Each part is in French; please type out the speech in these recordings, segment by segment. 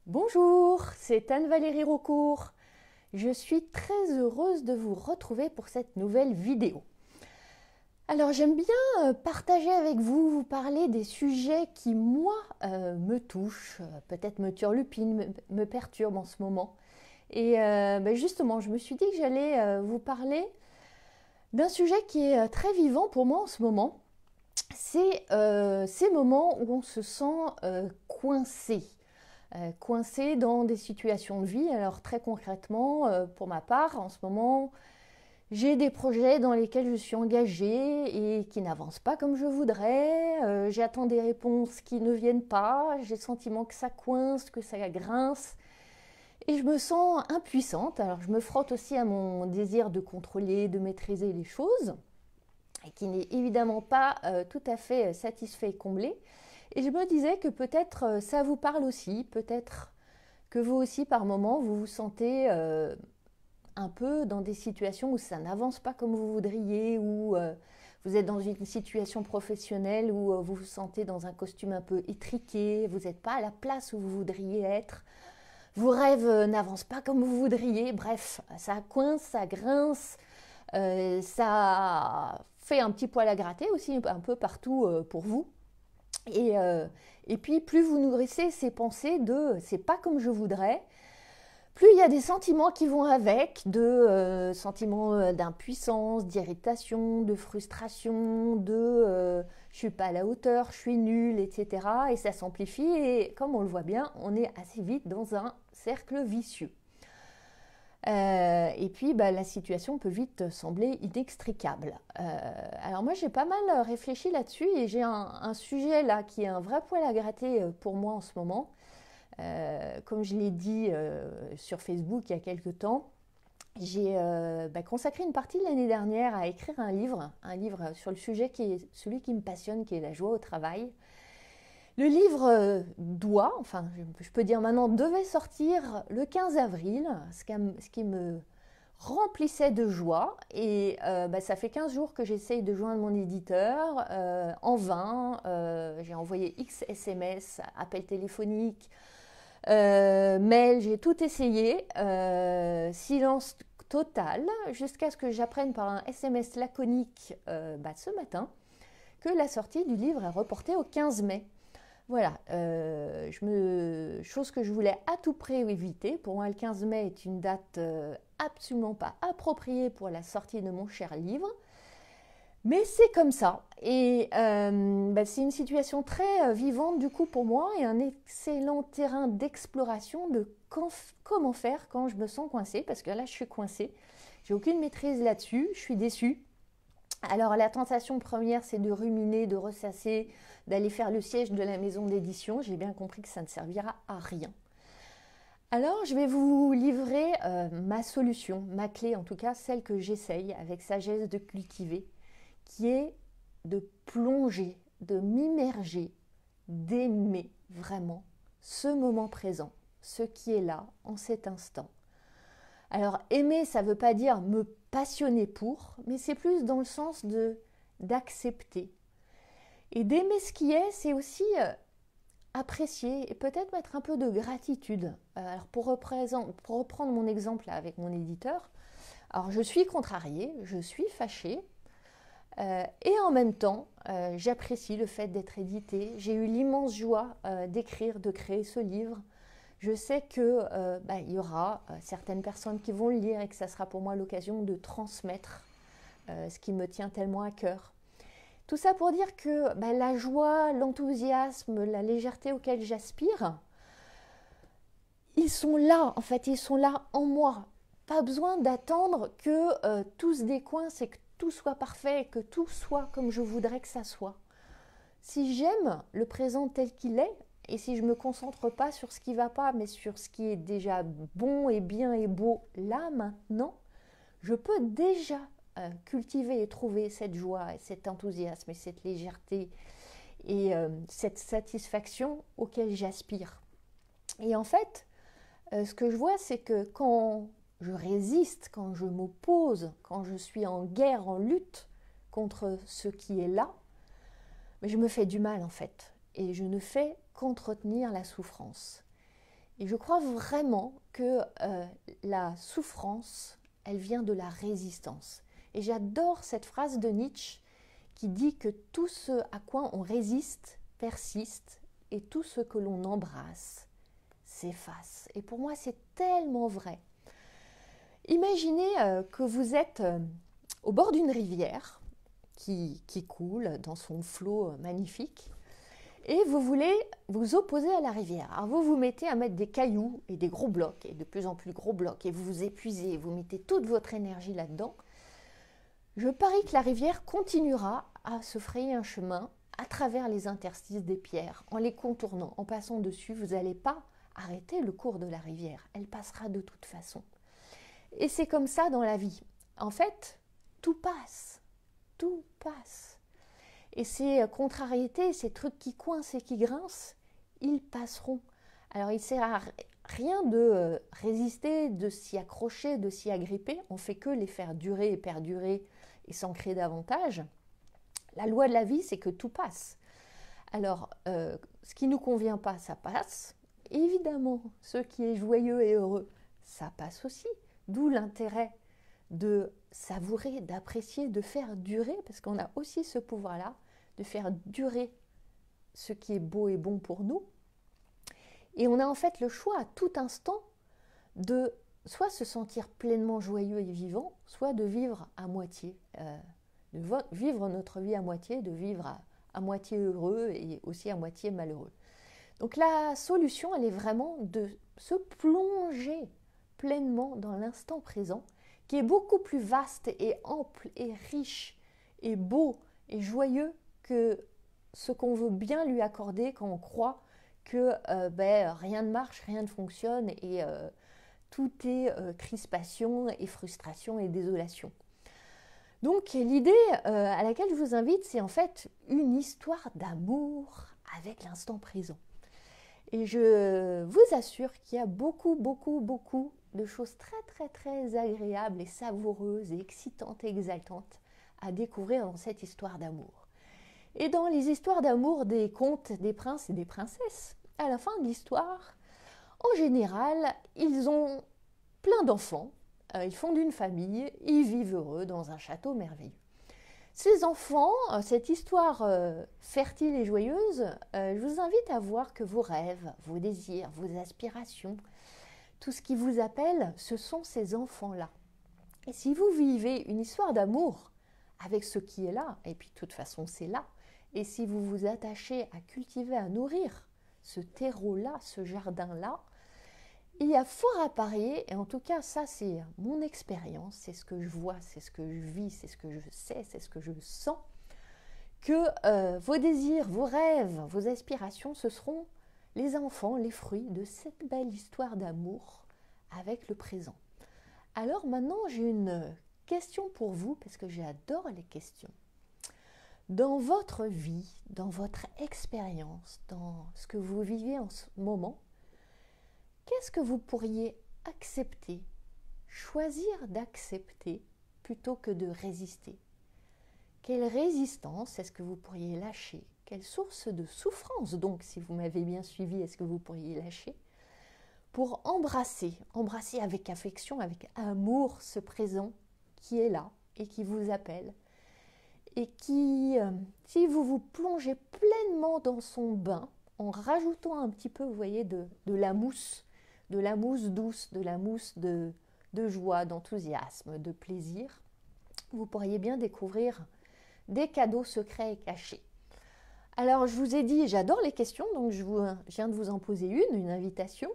Bonjour, c'est Anne-Valérie Raucourt. Je suis très heureuse de vous retrouver pour cette nouvelle vidéo. Alors j'aime bien partager avec vous, vous parler des sujets qui moi me touchent, peut-être me turlupinent, me perturbent en ce moment. Et justement, je me suis dit que j'allais vous parler d'un sujet qui est très vivant pour moi en ce moment. C'est ces moments où on se sent coincé. Coincé dans des situations de vie. Alors très concrètement, pour ma part, en ce moment, j'ai des projets dans lesquels je suis engagée et qui n'avancent pas comme je voudrais. J'attends des réponses qui ne viennent pas. J'ai le sentiment que ça coince, que ça grince. Et je me sens impuissante. Alors je me frotte aussi à mon désir de contrôler, de maîtriser les choses, et qui n'est évidemment pas tout à fait satisfait et comblé. Et je me disais que peut-être ça vous parle aussi, peut-être que vous aussi par moment vous vous sentez un peu dans des situations où ça n'avance pas comme vous voudriez, ou vous êtes dans une situation professionnelle où vous vous sentez dans un costume un peu étriqué, vous n'êtes pas à la place où vous voudriez être, vos rêves n'avancent pas comme vous voudriez, bref, ça coince, ça grince, ça fait un petit poil à gratter aussi un peu partout pour vous. Et, euh, et puis plus vous nourrissez ces pensées de c'est pas comme je voudrais, plus il y a des sentiments qui vont avec, de sentiments d'impuissance, d'irritation, de frustration, de je suis pas à la hauteur, je suis nulle, etc. Et ça s'amplifie et comme on le voit bien, on est assez vite dans un cercle vicieux. Et puis la situation peut vite sembler inextricable. Alors moi j'ai pas mal réfléchi là-dessus et j'ai un sujet là qui est un vrai poil à gratter pour moi en ce moment. Comme je l'ai dit sur Facebook il y a quelques temps, j'ai consacré une partie de l'année dernière à écrire un livre sur le sujet qui est celui qui me passionne, qui est la joie au travail. Le livre enfin je peux dire maintenant, devait sortir le 15 avril, ce qui me remplissait de joie. Et ça fait 15 jours que j'essaye de joindre mon éditeur, en vain. J'ai envoyé X SMS, appels téléphoniques, mail, j'ai tout essayé. Silence total, jusqu'à ce que j'apprenne par un SMS laconique ce matin que la sortie du livre est reportée au 15 mai. Voilà, chose que je voulais à tout prix éviter. Pour moi, le 15 mai est une date absolument pas appropriée pour la sortie de mon cher livre. Mais c'est comme ça. Et c'est une situation très vivante du coup pour moi et un excellent terrain d'exploration de comment faire quand je me sens coincée. Parce que là, je suis coincée. J'ai aucune maîtrise là-dessus. Je suis déçue. Alors la tentation première, c'est de ruminer, de ressasser, d'aller faire le siège de la maison d'édition. J'ai bien compris que ça ne servira à rien. Alors je vais vous livrer ma solution, ma clé en tout cas, celle que j'essaye avec sagesse de cultiver, qui est de plonger, de m'immerger, d'aimer vraiment ce moment présent, ce qui est là en cet instant. Alors aimer, ça ne veut pas dire me passionner pour, mais c'est plus dans le sens d'accepter. Et d'aimer ce qui est, c'est aussi apprécier et peut-être mettre un peu de gratitude. Alors pour reprendre mon exemple là, avec mon éditeur, alors je suis contrariée, je suis fâchée, et en même temps, j'apprécie le fait d'être éditée. J'ai eu l'immense joie d'écrire, de créer ce livre. Je sais que y aura certaines personnes qui vont le lire et que ça sera pour moi l'occasion de transmettre ce qui me tient tellement à cœur. Tout ça pour dire que la joie, l'enthousiasme, la légèreté auxquels j'aspire, ils sont là, en fait, ils sont là en moi. Pas besoin d'attendre que tout se décoince et que tout soit parfait, que tout soit comme je voudrais que ça soit. Si j'aime le présent tel qu'il est, et si je ne me concentre pas sur ce qui ne va pas, mais sur ce qui est déjà bon et bien et beau là, maintenant, je peux déjà cultiver et trouver cette joie, et cet enthousiasme, et cette légèreté, et cette satisfaction auquel j'aspire. Et en fait, ce que je vois, c'est que quand je résiste, quand je m'oppose, quand je suis en guerre, en lutte contre ce qui est là, je me fais du mal en fait. Et je ne fais qu'entretenir la souffrance. Et je crois vraiment que la souffrance, elle vient de la résistance. Et j'adore cette phrase de Nietzsche qui dit que tout ce à quoi on résiste persiste et tout ce que l'on embrasse s'efface. Et pour moi, c'est tellement vrai. Imaginez que vous êtes au bord d'une rivière qui coule dans son flot magnifique et vous voulez vous opposer à la rivière. Alors vous vous mettez à mettre des cailloux et des gros blocs et de plus en plus gros blocs et vous vous épuisez, vous mettez toute votre énergie là-dedans. Je parie que la rivière continuera à se frayer un chemin à travers les interstices des pierres, en les contournant, en passant dessus. Vous n'allez pas arrêter le cours de la rivière, elle passera de toute façon. Et c'est comme ça dans la vie. En fait, tout passe, tout passe. Et ces contrariétés, ces trucs qui coincent et qui grincent, ils passeront. Alors il ne sert à rien de résister, de s'y accrocher, de s'y agripper. On ne fait que les faire durer et perdurer et s'ancrer davantage. La loi de la vie, c'est que tout passe. Alors, ce qui ne nous convient pas, ça passe. Évidemment, ce qui est joyeux et heureux, ça passe aussi. D'où l'intérêt de savourer, d'apprécier, de faire durer, parce qu'on a aussi ce pouvoir-là, de faire durer ce qui est beau et bon pour nous. Et on a en fait le choix à tout instant de soit se sentir pleinement joyeux et vivant, soit de vivre à moitié, de vivre notre vie à moitié, de vivre à moitié heureux et aussi à moitié malheureux. Donc la solution, elle est vraiment de se plonger pleinement dans l'instant présent, qui est beaucoup plus vaste et ample et riche et beau et joyeux que ce qu'on veut bien lui accorder quand on croit que rien ne marche, rien ne fonctionne et tout est crispation et frustration et désolation. Donc l'idée à laquelle je vous invite, c'est en fait une histoire d'amour avec l'instant présent. Et je vous assure qu'il y a beaucoup de choses très agréables et savoureuses et excitantes et exaltantes à découvrir dans cette histoire d'amour. Et dans les histoires d'amour des contes des princes et des princesses, à la fin de l'histoire, en général, ils ont plein d'enfants, ils fondent une famille, ils vivent heureux dans un château merveilleux. Ces enfants, cette histoire fertile et joyeuse, je vous invite à voir que vos rêves, vos désirs, vos aspirations, tout ce qui vous appelle, ce sont ces enfants-là. Et si vous vivez une histoire d'amour avec ce qui est là, et puis de toute façon c'est là, et si vous vous attachez à cultiver, à nourrir ce terreau-là, ce jardin-là, il y a fort à parier, et en tout cas ça c'est mon expérience, c'est ce que je vois, c'est ce que je vis, c'est ce que je sais, c'est ce que je sens, que vos désirs, vos rêves, vos aspirations, ce seront les enfants, les fruits de cette belle histoire d'amour avec le présent. Alors maintenant j'ai une question pour vous, parce que j'adore les questions. Dans votre vie, dans votre expérience, dans ce que vous vivez en ce moment, qu'est-ce que vous pourriez accepter, choisir d'accepter plutôt que de résister? Quelle résistance est-ce que vous pourriez lâcher? Quelle source de souffrance, donc, si vous m'avez bien suivi, est-ce que vous pourriez lâcher pour embrasser avec affection, avec amour ce présent qui est là et qui vous appelle et qui, si vous vous plongez pleinement dans son bain, en rajoutant un petit peu, vous voyez, de la mousse douce, de la mousse de joie, d'enthousiasme, de plaisir, vous pourriez bien découvrir des cadeaux secrets et cachés. Alors, je vous ai dit, j'adore les questions, donc je viens de vous en poser une invitation.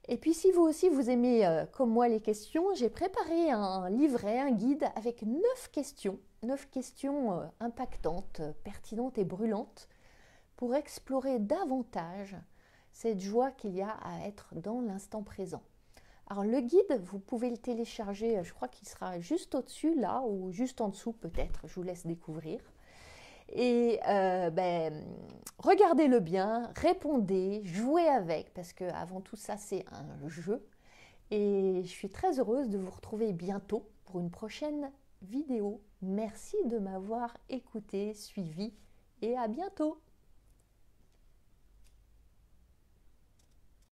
Et puis, si vous aussi, vous aimez, comme moi, les questions, j'ai préparé un livret, un guide avec 9 questions impactantes, pertinentes et brûlantes, pour explorer davantage cette joie qu'il y a à être dans l'instant présent. Alors le guide, vous pouvez le télécharger, je crois qu'il sera juste au-dessus là, ou juste en dessous peut-être, je vous laisse découvrir. Et regardez-le bien, répondez, jouez avec, parce que avant tout ça c'est un jeu. Et je suis très heureuse de vous retrouver bientôt pour une prochaine vidéo. Merci de m'avoir écouté, suivi, et à bientôt.